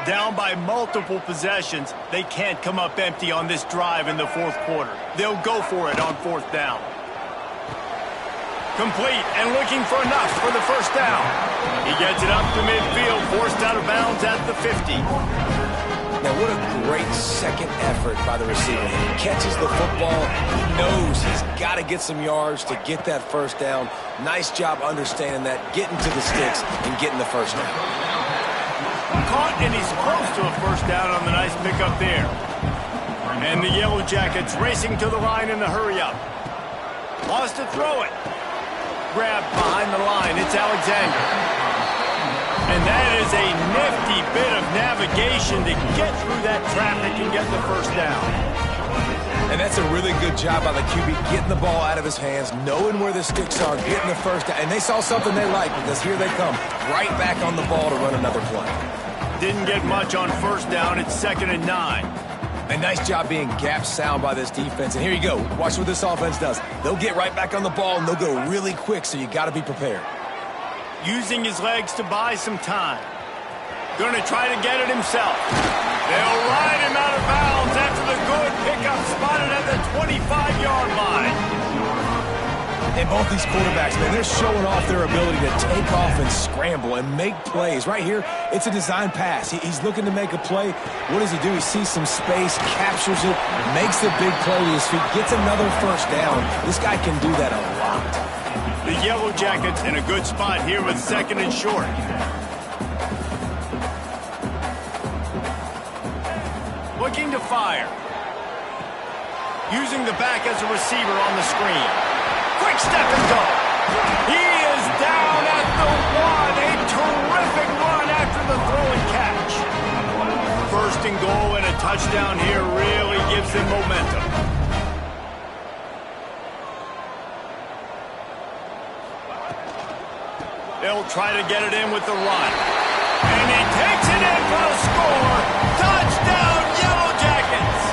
Down by multiple possessions, they can't come up empty on this drive in the fourth quarter. They'll go for it on fourth down. Complete and looking for enough for the first down. He gets it up to midfield, forced out of bounds at the 50. Now, what a great second effort by the receiver. He catches the football. He knows he's got to get some yards to get that first down. Nice job understanding that, getting to the sticks and getting the first down. Caught, and he's close to a first down on the nice pickup there. And the Yellow Jackets racing to the line in the hurry-up. Wants to throw it. Grabbed behind the line. It's Alexander. And that is a nifty bit of navigation to get through that traffic and get the first down. And that's a really good job by the QB, getting the ball out of his hands, knowing where the sticks are, getting the first down. And they saw something they liked because here they come, right back on the ball to run another play. Didn't get much on first down. It's 2nd and 9. A nice job being gap sound by this defense. And here you go. Watch what this offense does. They'll get right back on the ball, and they'll go really quick, so you got to be prepared. Using his legs to buy some time. Going to try to get it himself. They'll ride him out of bounds after the good pickup spotted at the 25-yard line. And both these quarterbacks, man, they're showing off their ability to take off and scramble and make plays. Right here, it's a design pass. He's looking to make a play. What does he do? He sees some space, captures it, makes the big play with his feet, gets another first down. This guy can do that a lot. The Yellow Jackets in a good spot here with 2nd and short. Looking to fire. Using the back as a receiver on the screen. Quick step and go. He is down at the 1. A terrific run after the throw and catch. First and goal and a touchdown here really gives them momentum. They'll try to get it in with the run. And he takes it in for a score. Touchdown, Yellow Jackets!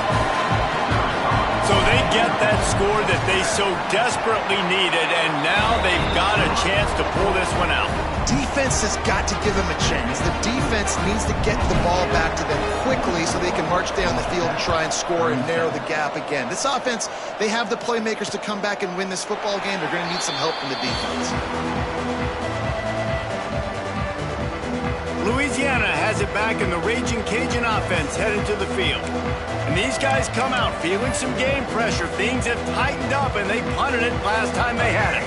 So they get that score that they so desperately needed, and now they've got a chance to pull this one out. Defense has got to give them a chance. The defense needs to get the ball back to them quickly so they can march down the field and try and score and narrow the gap again. This offense, they have the playmakers to come back and win this football game. They're going to need some help from the defense. Louisiana has it back, and the Raging Cajun offense headed to the field. And these guys come out feeling some game pressure. Things have tightened up, and they punted it last time they had it.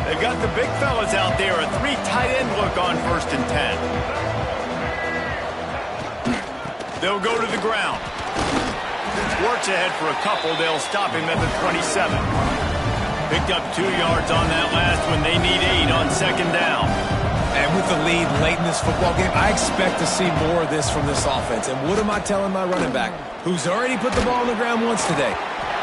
They've got the big fellas out there, a 3 tight end look on 1st and 10. They'll go to the ground. Works ahead for a couple. They'll stop him at the 27. Picked up 2 yards on that last one. They need 8 on 2nd down. And with the lead late in this football game, I expect to see more of this from this offense. And what am I telling my running back, who's already put the ball on the ground once today?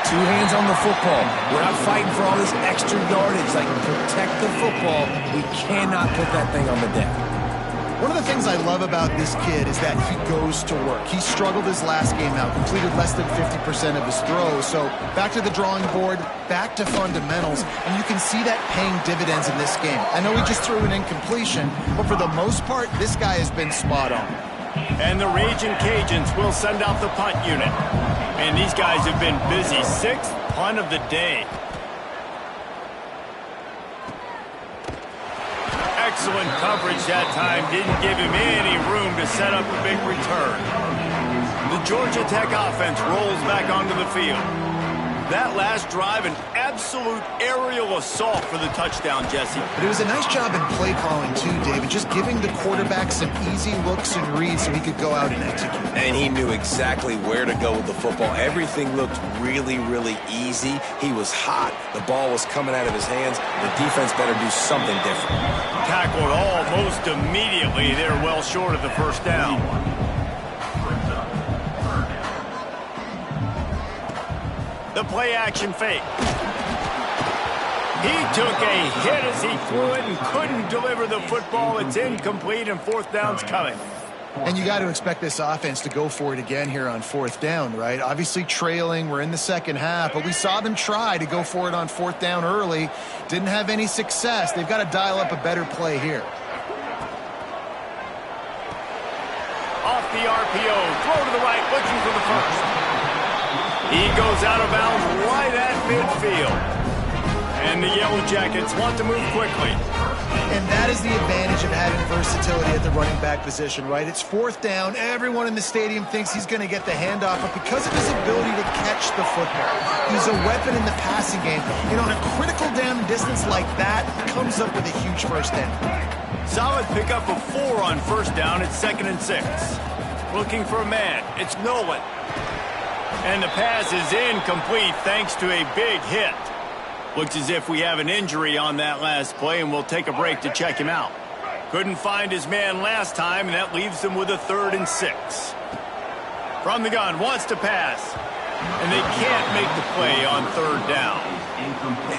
2 hands on the football. We're not fighting for all this extra yardage. Like, protect the football. We cannot put that thing on the deck. One of the things I love about this kid is that he goes to work. He struggled his last game out, completed less than 50% of his throws. So back to the drawing board, back to fundamentals, and you can see that paying dividends in this game. I know he just threw an incompletion, but for the most part, this guy has been spot on. And the Raging Cajuns will send out the punt unit. And these guys have been busy. 6th punt of the day. Excellent coverage that time. Didn't give him any room to set up a big return. The Georgia Tech offense rolls back onto the field. That last drive, an absolute aerial assault for the touchdown, Jesse. But it was a nice job in play calling too, David, just giving the quarterback some easy looks and reads so he could go out and execute. And he knew exactly where to go with the football. Everything looked really, really easy. He was hot. The ball was coming out of his hands. The defense better do something different. Tackled almost immediately. They're well short of the first down. The play-action fake. He took a hit as he threw it and couldn't deliver the football. It's incomplete, and 4th down's coming. And you got to expect this offense to go for it again here on fourth down, right? Obviously trailing, we're in the second half, but we saw them try to go for it on fourth down early. Didn't have any success. They've got to dial up a better play here. Off the RPO, throw to the right, looking for the first. He goes out of bounds right at midfield. And the Yellow Jackets want to move quickly. And that is the advantage of having versatility at the running back position, right? It's fourth down. Everyone in the stadium thinks he's going to get the handoff, but because of his ability to catch the football, he's a weapon in the passing game. And on a critical down distance like that, he comes up with a huge first down. Solid pickup of 4 on first down. It's 2nd and 6. Looking for a man. It's Nolan. And the pass is incomplete thanks to a big hit. Looks as if we have an injury on that last play, and we'll take a break to check him out. Couldn't find his man last time, and that leaves him with a 3rd and 6. From the gun, wants to pass. And they can't make the play on 3rd down.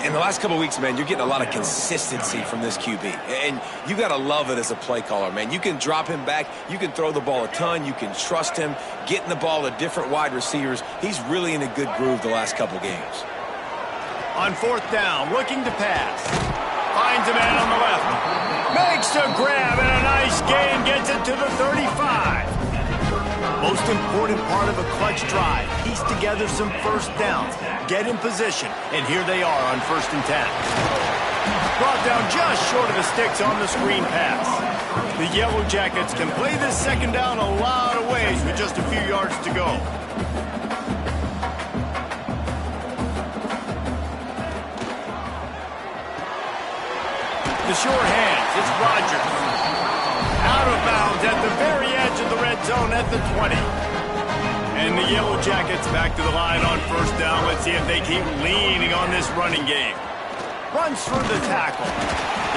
In the last couple of weeks, man, you're getting a lot of consistency from this QB. And you got to love it as a play caller, man. You can drop him back. You can throw the ball a ton. You can trust him. Getting the ball to different wide receivers. He's really in a good groove the last couple games. On 4th down, looking to pass. Finds a man on the left. Makes a grab and a nice gain. Gets it to the 35. Most important part of a clutch drive. Piece together some first downs. Get in position. And here they are on 1st and 10. Brought down just short of the sticks on the screen pass. The Yellow Jackets can play this 2nd down a lot of ways with just a few yards to go. The short hands, it's Rodgers. Out of bounds at the very edge of the red zone at the 20. And the Yellow Jackets back to the line on 1st down. Let's see if they keep leaning on this running game. Runs through the tackle.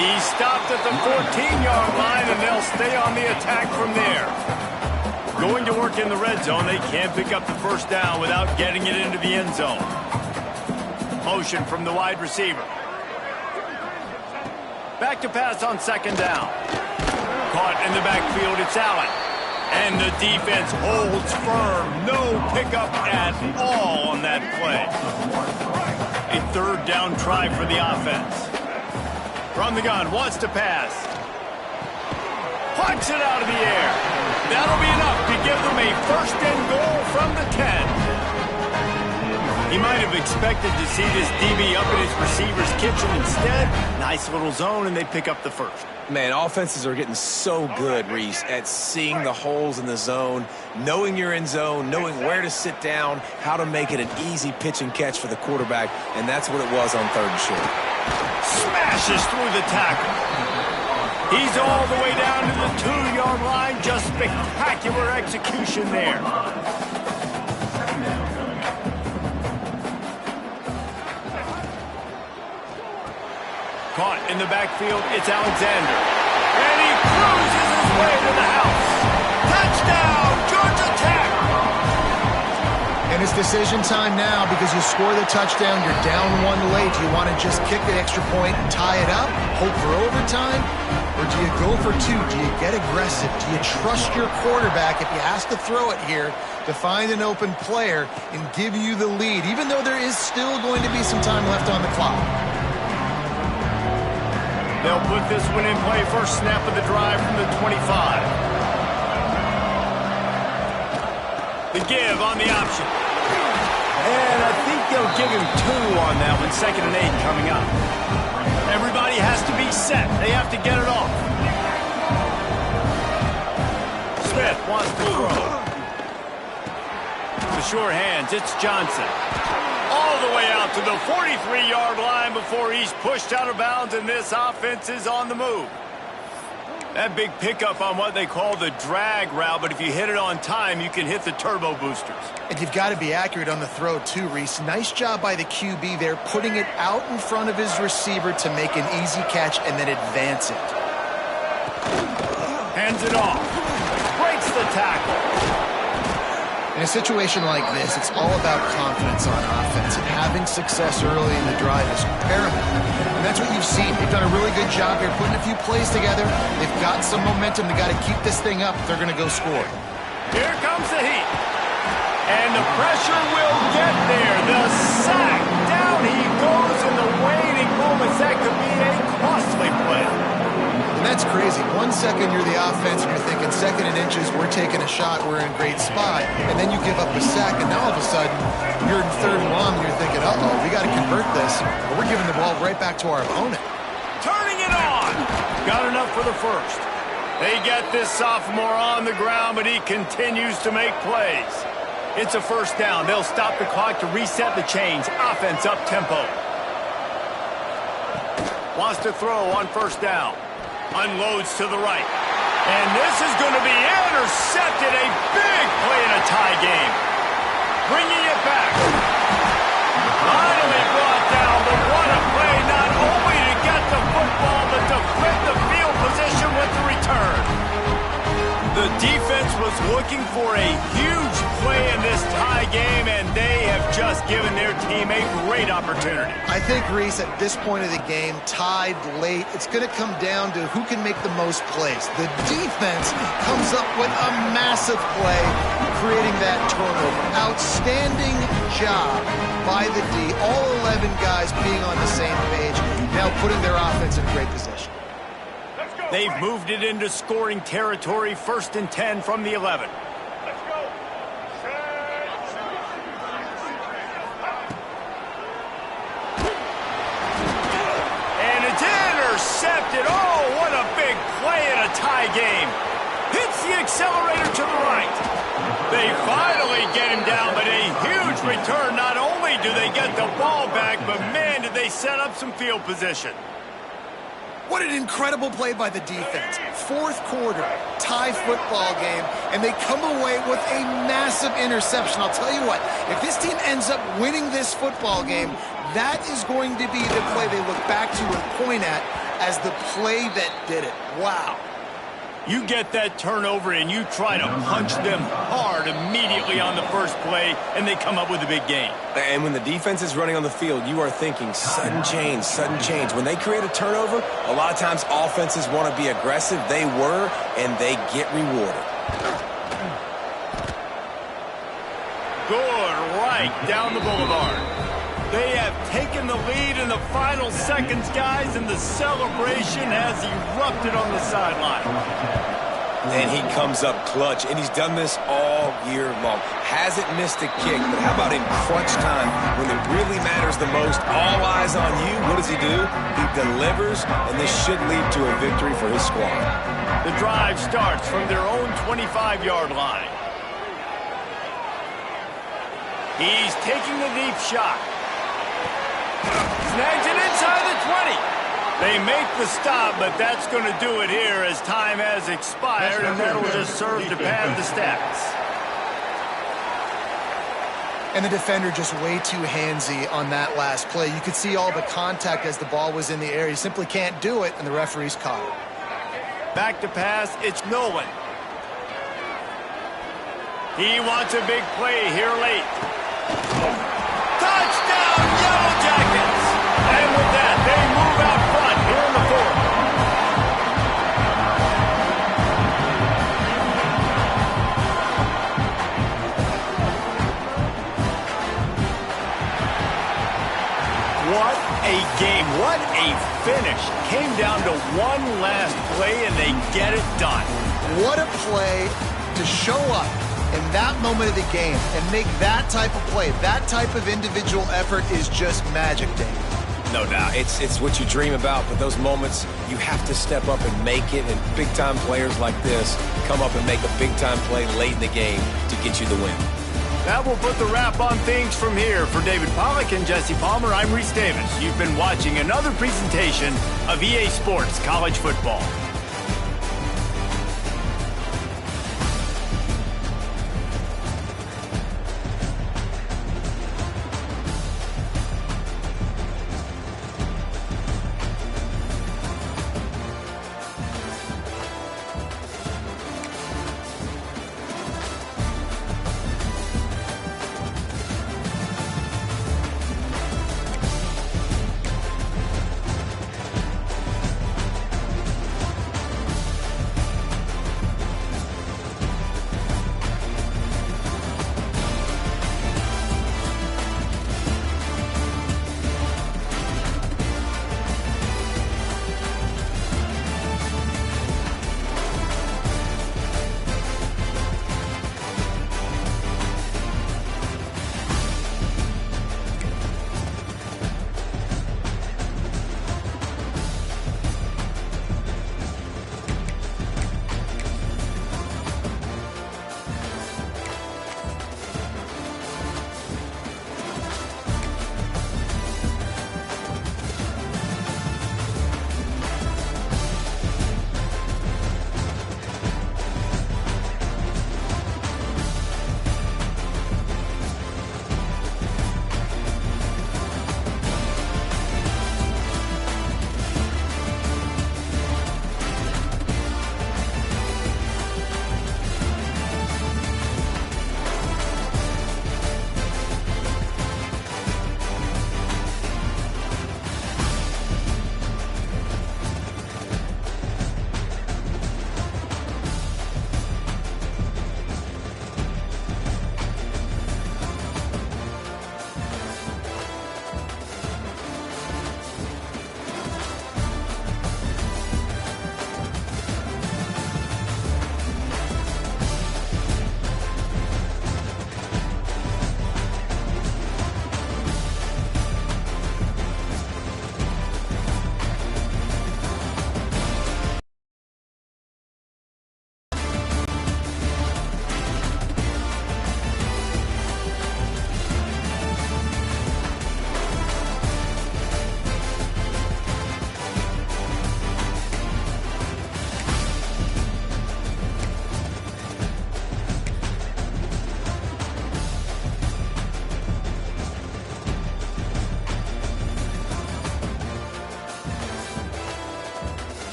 He's stopped at the 14-yard line, and they'll stay on the attack from there. Going to work in the red zone, they can't pick up the 1st down without getting it into the end zone. Motion from the wide receiver. Back to pass on 2nd down. Caught in the backfield, it's Allen. And the defense holds firm. No pickup at all on that play. A 3rd down try for the offense. From the gun, wants to pass. Plucks it out of the air. That'll be enough to give them a 1st and goal from the 10. He might have expected to see this DB up in his receiver's kitchen. Instead, nice little zone, and they pick up the 1st. Man, offenses are getting so good, Reese, at seeing the holes in the zone, knowing you're in zone, knowing where to sit down, how to make it an easy pitch and catch for the quarterback, and that's what it was on 3rd and short. Smashes through the tackle. He's all the way down to the 2-yard line. Just spectacular execution there. Caught in the backfield, it's Alexander. And he cruises his way to the house. Touchdown, Georgia Tech! And it's decision time now because you score the touchdown, you're down 1 late. Do you want to just kick the extra point and tie it up, hope for overtime? Or do you go for 2? Do you get aggressive? Do you trust your quarterback if he has to throw it here to find an open player and give you the lead, even though there is still going to be some time left on the clock? They'll put this one in play. First snap of the drive from the 25. The give on the option. And I think they'll give him 2 on that one. 2nd and 8 coming up. Everybody has to be set. They have to get it off. Smith wants to throw. The short hands, it's Johnson. All the way out to the 43-yard line before he's pushed out of bounds, and this offense is on the move. That big pickup on what they call the drag route, but if you hit it on time, you can hit the turbo boosters. And you've got to be accurate on the throw too, Reese. Nice job by the QB there, putting it out in front of his receiver to make an easy catch and then advance it. Hands it off. Breaks the tackle. In a situation like this, it's all about confidence on offense, and having success early in the drive is paramount. And that's what you've seen. They've done a really good good job here putting a few plays together. They've got some momentum. They got to keep this thing up if they're going to go score. Here comes the heat. And the pressure will get there. The sack. Down he goes in the waning moments. That could be a costly play. And that's crazy. 1 second you're the offense and you're thinking second and inches, we're taking a shot, we're in a great spot. And then you give up a sack and now all of a sudden you're in third and long and you're thinking, uh-oh, we got to convert this. Or we're giving the ball right back to our opponent. Turning it on. Got enough for the first. They get this sophomore on the ground, but he continues to make plays. It's a first down. They'll stop the clock to reset the chains. Offense up tempo. Wants to throw on first down. Unloads to the right. And this is going to be intercepted. A big play in a tie game. Bringing it back. Finally brought down, but what a play. Not only to get the football, but to flip the field position with the return. The defense was looking for a huge play in this tie game, and they have just given their team a great opportunity. I think, Reese, at this point of the game, tied late, it's going to come down to who can make the most plays. The defense comes up with a massive play, creating that turnover. Outstanding job by the D. All 11 guys being on the same page, now putting their offense in great position. They've moved it into scoring territory, 1st and 10 from the 11. Let's go. And it's intercepted. Oh, what a big play in a tie game. Hits the accelerator to the right. They finally get him down, but a huge return. Not only do they get the ball back, but man, did they set up some field position. What an incredible play by the defense. 4th quarter, tie football game, and they come away with a massive interception. I'll tell you what, if this team ends up winning this football game, that is going to be the play they look back to and point at as the play that did it. Wow. You get that turnover and you try to punch them hard immediately on the first play, and they come up with a big gain. And when the defense is running on the field, you are thinking sudden change, sudden change. When they create a turnover, a lot of times offenses want to be aggressive. They were, and they get rewarded. Good right down the boulevard. They have taken the lead in the final seconds, guys, and the celebration has erupted on the sideline. And he comes up clutch, and he's done this all year long. Hasn't missed a kick, but how about in crunch time when it really matters the most? All eyes on you. What does he do? He delivers, and this should lead to a victory for his squad. The drive starts from their own 25-yard line. He's taking the deep shot. Snags it inside the 20. They make the stop, but that's going to do it here as time has expired, and that'll just serve to pad the stats. And the defender just way too handsy on that last play. You could see all the contact as the ball was in the air. He simply can't do it, and the referee's caught it. Back to pass, it's Nolan. He wants a big play here late. Touchdown, Yellow Jackets! And with that, they move out front here in the 4th. What a game. What a finish. Came down to one last play, and they get it done. What a play to show up in that moment of the game and make that type of play, that type of individual effort is just magic, Dave. No doubt. It's what you dream about, but those moments, you have to step up and make it, and big-time players like this come up and make a big-time play late in the game to get you the win. That will put the wrap on things from here. For David Pollack and Jesse Palmer, I'm Reese Davis. You've been watching another presentation of EA Sports College Football.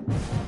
Tech.